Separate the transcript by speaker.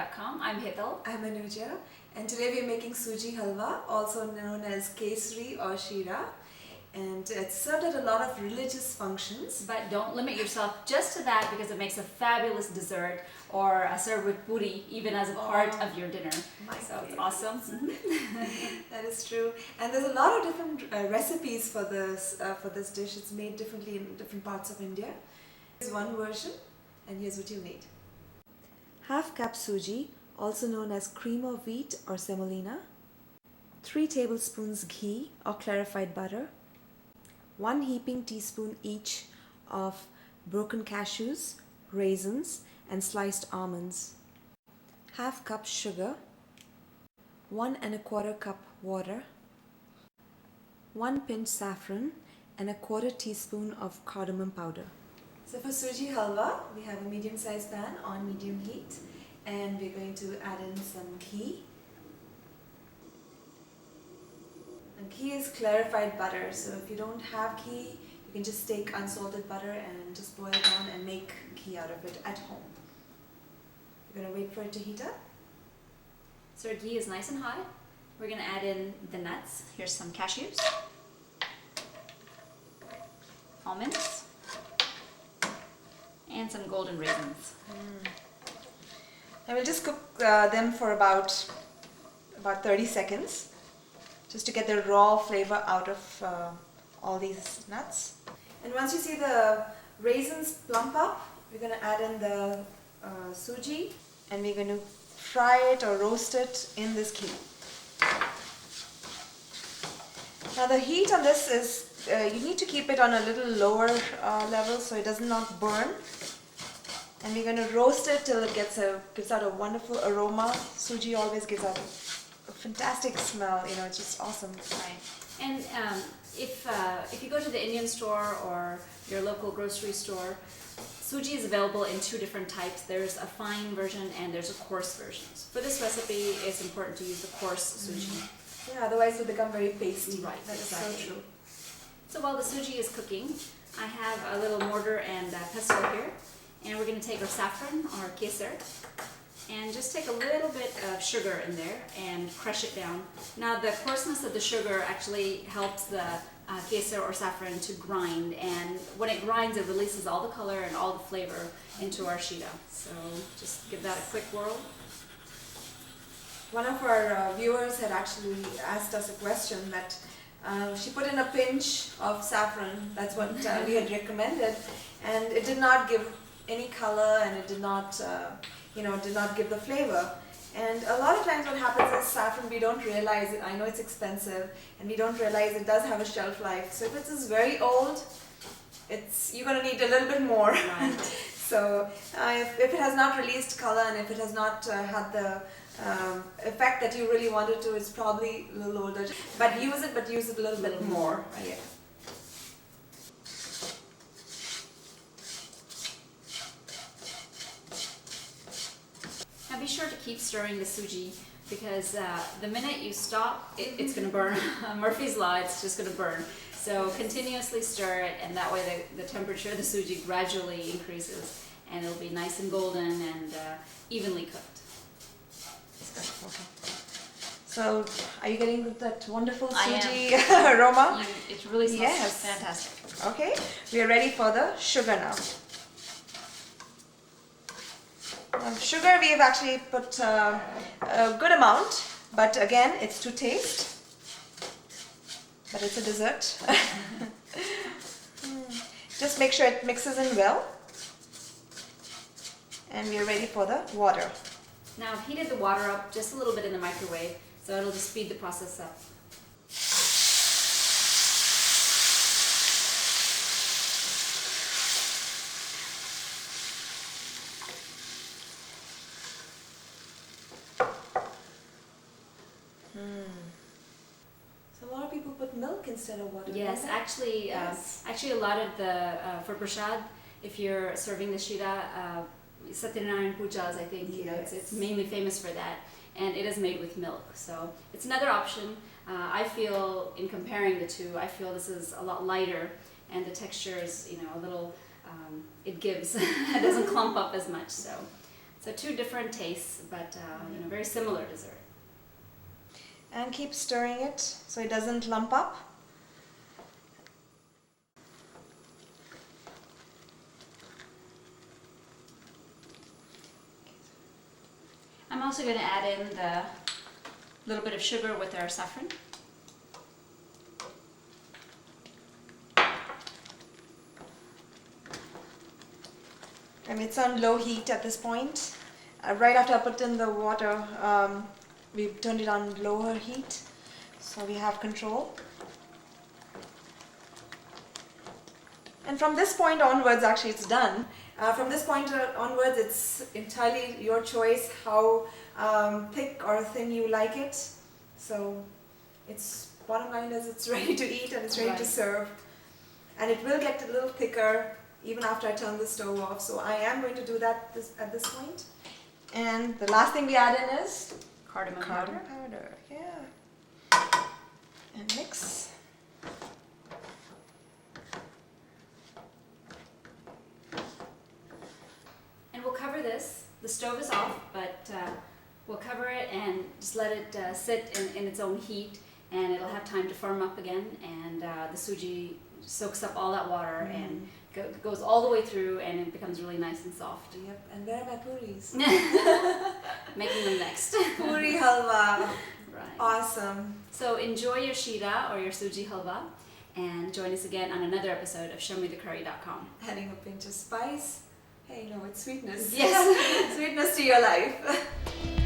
Speaker 1: ShowMeTheCurry.com. I'm Hital.
Speaker 2: I'm Anuja, and today we're making Suji Halwa, also known as Kesari or Sheera, and it's served at a lot of religious functions.
Speaker 1: But don't limit yourself just to that, because it makes a fabulous dessert, or served with puri, even as a part of your dinner. So it's awesome.
Speaker 2: That is true, and there's a lot of different recipes for this dish. It's made differently in different parts of India. Here's one version, and here's what you need. Half cup suji, also known as cream of wheat or semolina. 3 tablespoons ghee or clarified butter. 1 heaping teaspoon each of broken cashews, raisins and sliced almonds. Half cup sugar. 1 1/4 cup water. 1 pinch saffron and 1/4 teaspoon of cardamom powder. So for Suji Halwa, we have a medium-sized pan on medium heat, and we're going to add in some ghee. And ghee is clarified butter, so if you don't have ghee, you can just take unsalted butter and just boil it down and make ghee out of it at home. We're going to wait for it to heat up.
Speaker 1: So our ghee is nice and hot. We're going to add in the nuts. Here's some cashews, almonds, and some golden raisins.
Speaker 2: And we'll just cook them for about 30 seconds, just to get the raw flavor out of all these nuts. And once you see the raisins plump up, we're going to add in the suji, and we're going to fry it or roast it in this ghee. Now the heat on this is, you need to keep it on a little lower level so it does not burn. And we're going to roast it till it gives out a wonderful aroma. Suji always gives out a fantastic smell, you know, it's just awesome.
Speaker 1: Right. And if you go to the Indian store or your local grocery store, suji is available in 2 different types. There's a fine version and there's a coarse version. For this recipe, it's important to use the coarse suji.
Speaker 2: Yeah, otherwise it'll become very pasty.
Speaker 1: Right,
Speaker 2: that
Speaker 1: exactly.
Speaker 2: is so true.
Speaker 1: So while the suji is cooking, I have a little mortar and pestle here. And we're going to take our saffron, or kesar, and just take a little bit of sugar in there and crush it down. Now the coarseness of the sugar actually helps the kesar or saffron to grind, and when it grinds it releases all the color and all the flavor into our sheera. So just give that a quick whirl.
Speaker 2: One of our viewers had actually asked us a question that she put in a pinch of saffron, that's what we had recommended, and it did not give any color, and it did not give the flavor. And a lot of times what happens is saffron, we don't realize it. I know it's expensive, and we don't realize it does have a shelf life. So if it is very old, you're going to need a little bit more.
Speaker 1: Right.
Speaker 2: So if it has not released color, and if it has not had the effect that you really wanted to, it's probably a little older. But use it a little bit more. Yeah.
Speaker 1: Now be sure to keep stirring the suji, because the minute you stop, it's going to burn. Murphy's Law, it's just going to burn. So continuously stir it, and that way the temperature of the suji gradually increases, and it'll be nice and golden and evenly cooked.
Speaker 2: So, are you getting that wonderful
Speaker 1: I
Speaker 2: suji
Speaker 1: am.
Speaker 2: aroma?
Speaker 1: It really smells
Speaker 2: Yes.
Speaker 1: fantastic.
Speaker 2: Okay, we are ready for the sugar now. Sugar, we have actually put a good amount, but again, it's to taste. But it's a dessert. Just make sure it mixes in well. And we are ready for the water.
Speaker 1: Now I've heated the water up just a little bit in the microwave, so it'll just speed the process up.
Speaker 2: So a lot of people put milk instead of water.
Speaker 1: Yes,
Speaker 2: don't they?
Speaker 1: actually a lot of the, for prasad, if you're serving the sheera, Satyanarayan pujas, I think, you know, it's mainly famous for that, and it is made with milk. So it's another option. I feel, in comparing the two, I feel this is a lot lighter, and the texture is, you know, a little, it gives, it doesn't clump up as much. So So 2 different tastes, but you know, very similar dessert.
Speaker 2: And keep stirring it so it doesn't lump up.
Speaker 1: I'm also going to add in the little bit of sugar with our saffron.
Speaker 2: And it's on low heat at this point. Right after I put in the water, we turned it on lower heat, so we have control. And from this point onwards, actually it's done. From this point onwards, it's entirely your choice how thick or thin you like it. So it's, bottom line is, it's ready to eat and it's ready to serve. And it will get a little thicker even after I turn the stove off. So I am going to do that at this point. And the last thing we add in is
Speaker 1: Cardamom powder.
Speaker 2: Yeah. And mix.
Speaker 1: And we'll cover this. The stove is off, but we'll cover it and just let it sit in its own heat, and it'll have time to firm up again, and the suji soaks up all that water and goes all the way through, and it becomes really nice and soft.
Speaker 2: Yep, and where are my puris?
Speaker 1: Making them next.
Speaker 2: Puri halwa.
Speaker 1: Right.
Speaker 2: Awesome.
Speaker 1: So enjoy your Sheera or your Suji Halwa, and join us again on another episode of ShowMeTheCurry.com.
Speaker 2: Adding a pinch of spice. Hey, no, it's sweetness.
Speaker 1: Yes.
Speaker 2: Sweetness to your life.